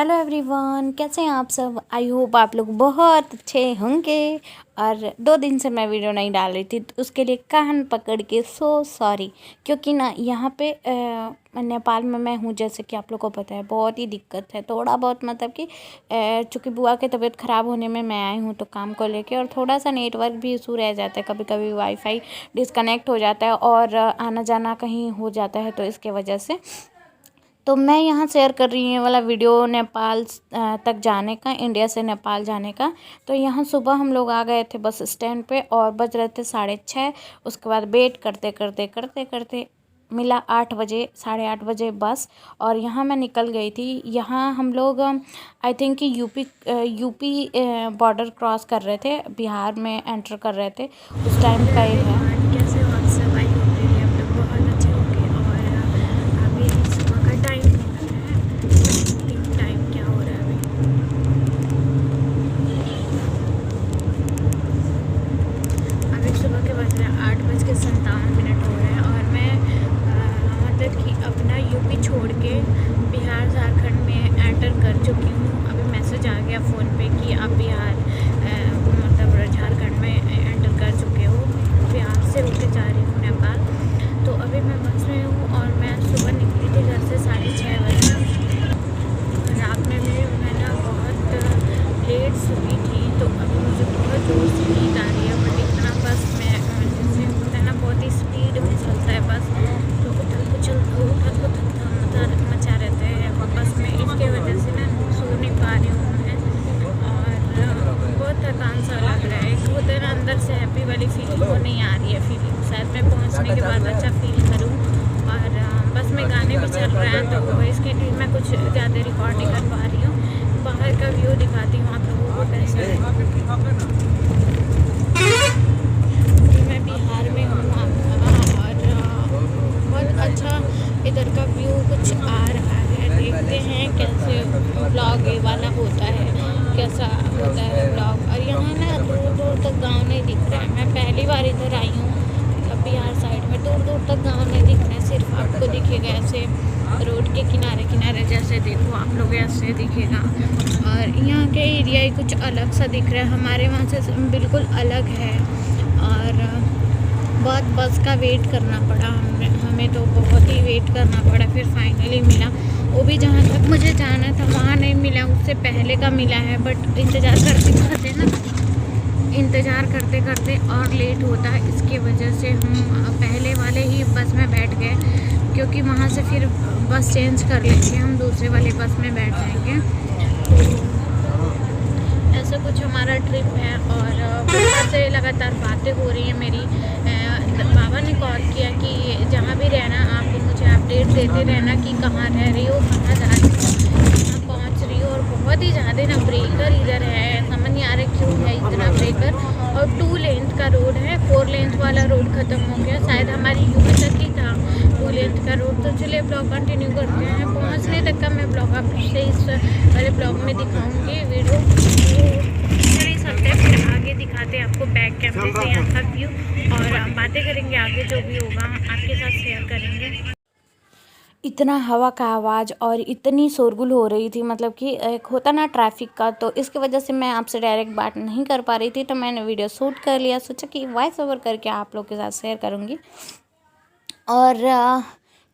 Hello everyone, कैसे हैं आप सब। आई होप आप लोग बहुत अच्छे होंगे। और 2 दिन से मैं वीडियो नहीं डाल रही थी तो उसके लिए कान पकड़ के सो सॉरी। क्योंकि ना यहाँ पे नेपाल में मैं हूँ, जैसे कि आप लोग को पता है, बहुत ही दिक्कत है। थोड़ा बहुत मतलब कि चूँकि बुआ की तबीयत ख़राब होने में मैं आई हूँ तो काम को लेके, और थोड़ा सा नेटवर्क भी इशू रह जाता है, कभी कभी वाईफाई डिस्कनेक्ट हो जाता है और आना जाना कहीं हो जाता है, तो इसके वजह से तो मैं यहाँ शेयर कर रही हूँ ये वाला वीडियो नेपाल तक जाने का, इंडिया से नेपाल जाने का। तो यहाँ सुबह हम लोग आ गए थे बस स्टैंड पे और बज रहे थे 6:30। उसके बाद वेट करते करते करते करते मिला 8 बजे, 8:30 बजे बस। और यहाँ मैं निकल गई थी। यहाँ हम लोग आई थिंक कि यूपी बॉर्डर क्रॉस कर रहे थे, बिहार में एंटर कर रहे थे, उस टाइम का ये है। कैसे हो आप सब? आई होप मेरे आप लोग बहुत अच्छे होंगे। और अभी सुबह का टाइम है, टाइम क्या हो रहा है अभी सुबह के बज रहे हैं 8:57 हो रहे हैं। और मैं मतलब कि अपना यूपी छोड़ के बिहार झारखंड में एंटर कर चुकी हूँ। अभी मैसेज आ गया फ़ोन पे कि आप बिहार मतलब झारखंड में एंटर कर चुके हो। बिहार से होके जा रही हूँ नेपाल। तो अभी मैं बस में हूँ और मैं सुबह निकली थी घर से 6:30 बजे। रात में भी मैं ना बहुत लेट सोई थी, तो अभी मुझे बहुत जोर से नींद आ रही है। बट इतना बस में जैसे होता है ना, बहुत ही स्पीड में चलता है बस, तो उथल पुथल मचा रहता है बस में। इसके वजह से ना सो नहीं पा रही हूँ मैं, और बहुत थकान सा लग रहा है। एक होता है ना अंदर से हैप्पी वाली फीलिंग, वो नहीं आ रही है फीलिंग। शायद मैं पहुँचने के बाद अच्छा फील करूँ। और बस में गाने भी चल रहे हैं, तो इसके लिए मैं कुछ ज़्यादा रिकॉर्ड नहीं कर पा रही हूँ। बाहर का व्यू दिखाती हूँ आप लोगों को कैसा है। मैं बिहार में हूँ और बहुत अच्छा इधर का व्यू कुछ आ रहा है। देखते हैं कैसे ब्लॉग ये वाला होता है, कैसा होता है ब्लॉग। और यहाँ ना दूर दूर तक गांव नहीं दिख रहा है। मैं पहली बार इधर आई हूँ, बिहार साइड में दूर दूर तक गांव नहीं दिख रहे हैं। सिर्फ आपको दिखेगा ऐसे रोड के किनारे किनारे, जैसे देखो आप लोग ऐसे दिखेगा। और यहाँ के एरिया ही कुछ अलग सा दिख रहा है, हमारे वहाँ से बिल्कुल अलग है। और बहुत बस का वेट करना पड़ा हमें तो बहुत ही वेट करना पड़ा। फिर फाइनली मिला, वो भी जहाँ तक मुझे जाना था वहाँ नहीं मिला, उससे पहले का मिला है। बट इंतज़ार करते करते और लेट होता है, इसकी वजह से हम पहले वाले ही बस में बैठ गए, क्योंकि वहाँ से फिर बस चेंज कर लेंगे, हम दूसरे वाले बस में बैठ जाएंगे। ऐसा कुछ हमारा ट्रिप है। और पापा से लगातार बातें हो रही हैं मेरी। बाबा ने कॉल किया कि जहाँ भी रहना आप मुझे अपडेट देते रहना कि कहाँ रह रही हो, कहाँ जा रही हो, कहाँ पहुँच रही हो। और बहुत ही ज़्यादा ना ब्रेकर इधर है, समझ नहीं आ रहा क्यों है इतना ब्रेकर। और 2 लेंथ का रोड है, 4 लेंथ वाला रोड ख़त्म हो गया, शायद हमारी यूपी तक ही था 2 लेंथ का रोड। तो चलिए ब्लॉग कंटिन्यू करते हैं। पहुँचने तक का मैं ब्लॉग आपसे इस वाले ब्लॉग में दिखाऊँगी वीडियो। चलिए चलते हैं, फिर आगे दिखाते हैं आपको बैक कैमरे से यहाँ का व्यू, और बातें करेंगे आगे जो भी होगा आपके साथ शेयर करेंगे। इतना हवा का आवाज़ और इतनी शोरगुल हो रही थी, मतलब कि एक होता ना ट्रैफिक का, तो इसकी वजह से मैं आपसे डायरेक्ट बात नहीं कर पा रही थी। तो मैंने वीडियो शूट कर लिया, सोचा कि वॉइस ओवर करके आप लोग के साथ शेयर करूँगी। और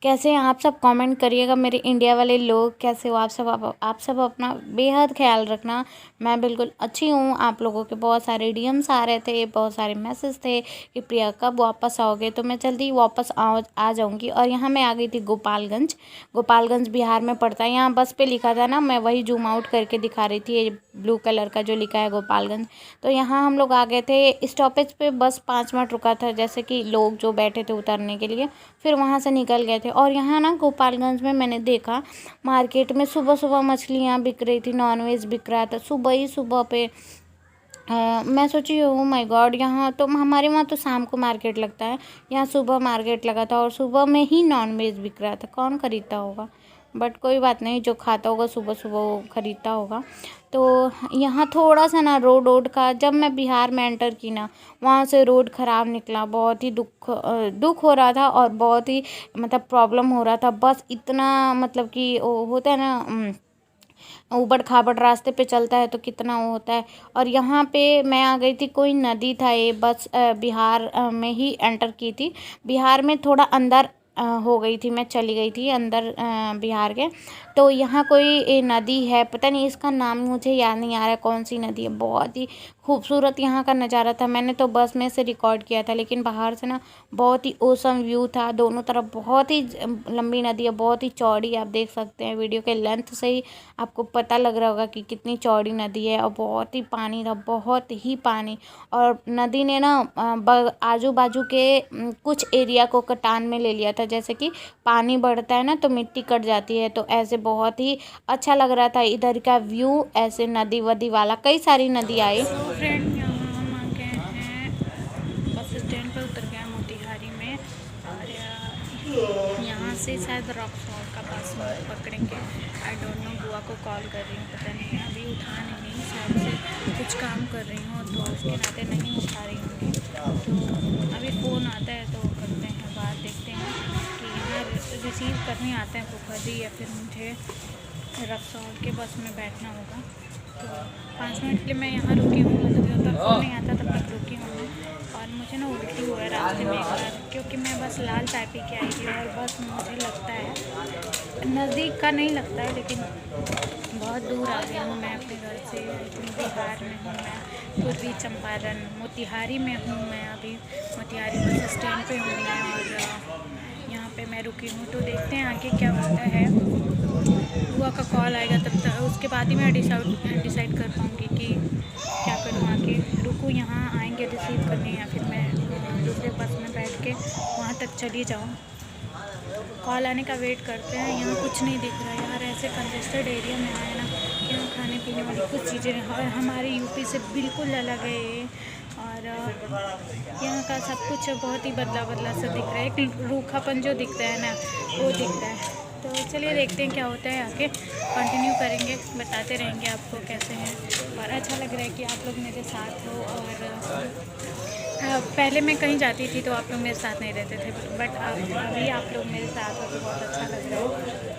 कैसे हैं आप सब, कमेंट करिएगा। मेरे इंडिया वाले लोग कैसे हो आप सब। आप सब अपना बेहद ख्याल रखना। मैं बिल्कुल अच्छी हूँ। आप लोगों के बहुत सारे डीएम्स आ रहे थे, बहुत सारे मैसेज थे कि प्रिया कब वापस आओगे, तो मैं जल्दी वापस आ जाऊँगी। और यहाँ मैं आ गई थी गोपालगंज बिहार में पड़ता है। यहाँ बस पे लिखा था ना, मैं वही जूम आउट करके दिखा रही थी, ये ब्लू कलर का जो लिखा है गोपालगंज। तो यहाँ हम लोग आ गए थे। स्टॉपेज पे बस 5 मिनट रुका था, जैसे कि लोग जो बैठे थे उतरने के लिए, फिर वहाँ से निकल गए थे। और यहाँ ना गोपालगंज में मैंने देखा मार्केट में सुबह सुबह मछलियाँ बिक रही थी, नॉनवेज बिक रहा था सुबह ही सुबह पे। मैं सोची ओ माय गॉड, यहाँ तो हमारे वहाँ तो शाम को मार्केट लगता है, यहाँ सुबह मार्केट लगा था और सुबह में ही नॉनवेज बिक रहा था। कौन ख़रीदता होगा, बट कोई बात नहीं, जो खाता होगा सुबह सुबह वो ख़रीदता होगा। तो यहाँ थोड़ा सा ना रोड का, जब मैं बिहार में एंटर की ना, वहाँ से रोड ख़राब निकला। बहुत ही दुख हो रहा था और बहुत ही मतलब प्रॉब्लम हो रहा था। बस इतना मतलब कि वो होता है ना ऊबड़ खाबड़ रास्ते पे चलता है तो कितना वो होता है। और यहाँ पे मैं आ गई थी, कोई नदी था ये, बस बिहार में ही एंटर की थी। बिहार में थोड़ा अंदर हो गई थी, मैं चली गई थी अंदर बिहार के। तो यहाँ कोई नदी है, पता नहीं इसका नाम मुझे याद नहीं आ रहा है कौन सी नदी है। बहुत ही खूबसूरत यहाँ का नज़ारा था। मैंने तो बस में से रिकॉर्ड किया था, लेकिन बाहर से ना बहुत ही ओसम व्यू था। दोनों तरफ बहुत ही लंबी नदी है, बहुत ही चौड़ी। आप देख सकते हैं वीडियो के लेंथ से ही आपको पता लग रहा होगा कि कितनी चौड़ी नदी है। और बहुत ही पानी था, बहुत ही पानी। और नदी ने ना आजू बाजू के कुछ एरिया को कटान में ले लिया था। जैसे कि पानी बढ़ता है ना तो मिट्टी कट जाती है, तो ऐसे बहुत ही अच्छा लग रहा था इधर का व्यू। ऐसे नदी वदी वाला, कई सारी नदी आई। फ्रेंड, यहाँ हम आ गए हैं, बस स्टैंड पर उतर गए मोतिहारी में। और यहाँ से शायद रॉकफॉल का बस पकड़ेंगे। आई डोंट नो, बुआ को कॉल कर रही हूँ, पता नहीं अभी उठा नहीं, शायद से कुछ काम कर रही हूँ तो उसके नाते नहीं उठा रही हूँ। तो अभी फ़ोन आता है तो करते हैं बात, देखते हैं कि यहाँ रिसीव करने आते हैं फूफा जी या फिर मुझे रक्सौल के बस में बैठना होगा। तो 5 मिनट के लिए मैं यहाँ रुकी हूँ, मतलब जब तक फ़ोन नहीं आता तब तक रुकी हूँ मैं। और मुझे ना उल्टी हुआ है रास्ते में एक बार, क्योंकि मैं बस लाल चाय पी के आई थी। और बस मुझे लगता है नज़दीक का नहीं लगता है, लेकिन बहुत दूर आ गई हूँ मैं अपने घर से। बिहार में हूँ मैं, पूर्वी चंपारण मोतिहारी में हूँ मैं। अभी मोतिहारी बस स्टैंड पे हूँ मैं, और यहाँ पे मैं रुकी हूँ। तो देखते हैं आगे क्या होता है। बुआ का कॉल आएगा तब तक, उसके बाद ही मैं डिसाइड कर पाऊँगी कि क्या करूँ। आगे रुकूँ, यहाँ आएंगे रिसीव करने, या फिर मैं दूसरे बस में बैठ के वहाँ तक चली जाऊँ। कॉल आने का वेट करते हैं। यहाँ कुछ नहीं दिख रहा है यार, ऐसे कंजेस्टेड एरिया में आए ना, यहाँ खाने पीने वाली कुछ चीज़ें हैं। और हमारे यूपी से बिल्कुल अलग है ये। और यहाँ का सब कुछ बहुत ही बदला बदला सा दिख रहा है। एक रूखापन जो दिखता है ना, वो दिखता है। तो चलिए देखते हैं क्या होता है, आगे कंटिन्यू करेंगे, बताते रहेंगे आपको कैसे हैं। और अच्छा लग रहा है कि आप लोग मेरे साथ हो। और पहले मैं कहीं जाती थी तो आप लोग मेरे साथ नहीं रहते थे, बट अभी आप लोग मेरे साथ हो तो बहुत अच्छा लग रहा है।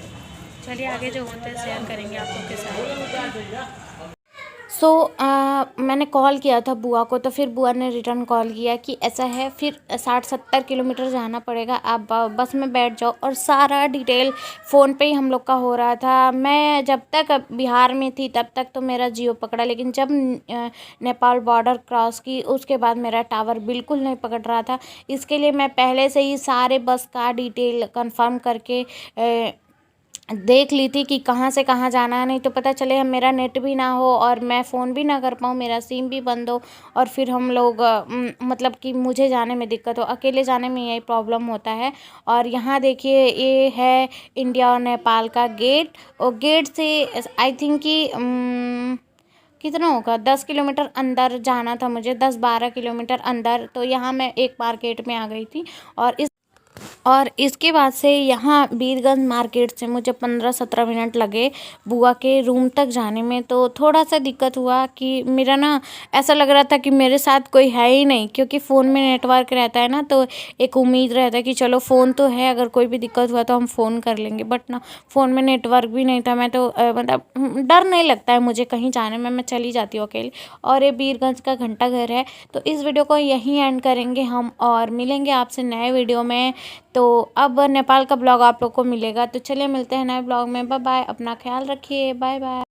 चलिए आगे जो होता है शेयर करेंगे आप लोग के साथ। मैंने कॉल किया था बुआ को, तो फिर बुआ ने रिटर्न कॉल किया कि ऐसा है, फिर 60-70 किलोमीटर जाना पड़ेगा, आप बस में बैठ जाओ। और सारा डिटेल फ़ोन पे ही हम लोग का हो रहा था। मैं जब तक बिहार में थी तब तक तो मेरा जियो पकड़ा, लेकिन जब नेपाल बॉर्डर क्रॉस की उसके बाद मेरा टावर बिल्कुल नहीं पकड़ रहा था। इसके लिए मैं पहले से ही सारे बस का डिटेल कंफर्म करके देख ली थी कि कहाँ से कहाँ जाना है, नहीं तो पता चले मेरा नेट भी ना हो और मैं फ़ोन भी ना कर पाऊँ, मेरा सिम भी बंद हो, और फिर हम लोग मतलब कि मुझे जाने में दिक्कत हो। अकेले जाने में यही प्रॉब्लम होता है। और यहाँ देखिए, ये है इंडिया और नेपाल का गेट। और गेट से आई थिंक कि कितना होगा, 10 किलोमीटर अंदर जाना था मुझे, 10-12 किलोमीटर अंदर। तो यहाँ मैं एक मार्केट में आ गई थी। और इसके बाद से यहाँ बीरगंज मार्केट से मुझे 15-17 मिनट लगे बुआ के रूम तक जाने में। तो थोड़ा सा दिक्कत हुआ कि मेरा ना ऐसा लग रहा था कि मेरे साथ कोई है ही नहीं, क्योंकि फ़ोन में नेटवर्क रहता है ना, तो एक उम्मीद रहता है कि चलो फ़ोन तो है, अगर कोई भी दिक्कत हुआ तो हम फ़ोन कर लेंगे। बट ना, फ़ोन में नेटवर्क भी नहीं था। मैं तो मतलब डर नहीं लगता है मुझे कहीं जाने में, मैं चली जाती हूँ अकेले। और ये बीरगंज का घंटाघर है। तो इस वीडियो को यहीं एंड करेंगे हम, और मिलेंगे आपसे नए वीडियो में। तो अब नेपाल का ब्लॉग आप लोग को मिलेगा। तो चलिए मिलते हैं नए ब्लॉग में। बाय बाय, अपना ख्याल रखिए, बाय बाय।